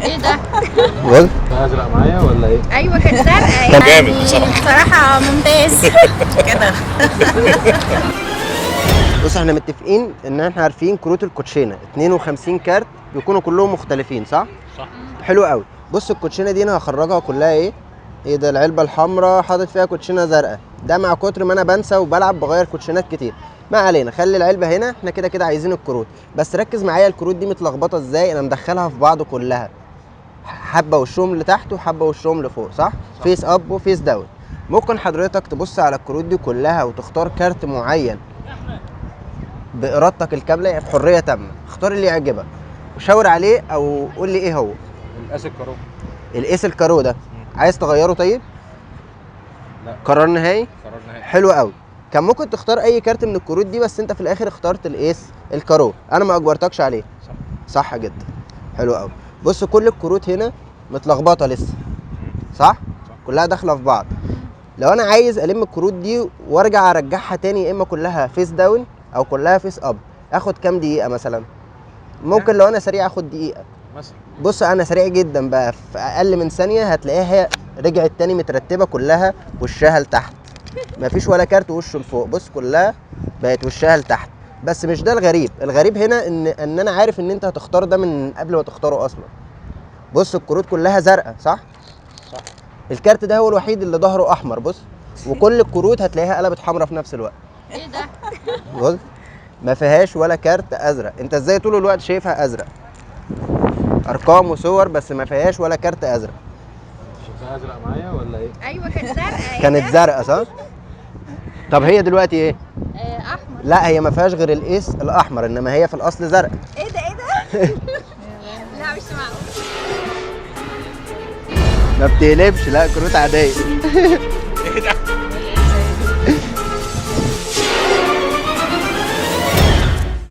ايه ده؟ بص ازرق معايا ولا ايه؟ ايوه كانت زرقاء كان جامد بصراحة. بصراحه ممتاز كده. بص احنا متفقين ان احنا عارفين كروت الكوتشينه 52 كارت بيكونوا كلهم مختلفين، صح؟ صح. حلو قوي. بص الكوتشينه دي انا هخرجها كلها ايه ده، العلبه الحمراء حاطط فيها كوتشينه زرقاء، ده مع كتر ما انا بنسى وبلعب بغير كوتشينات كتير. ما علينا، خلي العلبه هنا، احنا كده كده عايزين الكروت. بس ركز معايا الكروت دي متلخبطه ازاي، انا مدخلها في بعض كلها، حبه وشهم لتحت وحبه وشهم لفوق، صح؟ فيس اب وفيس داون. ممكن حضرتك تبص على الكروت دي كلها وتختار كارت معين بارادتك الكامله، يعني بحريه تامه، اختار اللي يعجبك وشاور عليه او قول لي ايه هو. القاس الكارو. الايس الكارو ده عايز تغيره؟ طيب لا. قرار نهائي. قرار نهائي. حلو قوي. كان ممكن تختار اي كارت من الكروت دي بس انت في الاخر اخترت الايس الكارو، انا ما اجبرتكش عليه. صح. صح جدا. حلو قوي. بص كل الكروت هنا متلخبطه لسه، صح؟ كلها داخله في بعض. لو انا عايز الم الكروت دي وارجع ارجعها تاني، يا اما كلها فيس داون او كلها فيس اب، اخد كام دقيقه مثلا؟ ممكن لو انا سريع اخد دقيقه مثلا. بص انا سريع جدا بقى، في اقل من ثانيه هتلاقيها رجعت تاني مترتبه كلها وشها لتحت، مفيش ولا كارت وشه لفوق. بص كلها بقت وشها لتحت. بس مش ده الغريب، الغريب هنا ان انا عارف ان انت هتختار ده من قبل ما تختاره اصلا. بص الكروت كلها زرقاء، صح؟ صح. الكارت ده هو الوحيد اللي ظهره احمر، بص، وكل الكروت هتلاقيها قلبت حمراء في نفس الوقت. ايه ده؟ بص ما فيهاش ولا كارت ازرق، انت ازاي طول الوقت شايفها ازرق؟ ارقام وصور بس ما فيهاش ولا كارت ازرق. شايفها ازرق معايا ولا ايه؟ ايوه كانت زرقاء. كانت زرقاء، صح؟ طب هي دلوقتي ايه؟ احمر. لا هي ما فيهاش غير الايس الاحمر، انما هي في الاصل زرقاء. ايه ده؟ ايه ده؟ لا مش معقول. ما بتقلبش، لا كروت عاديه. ايه ده؟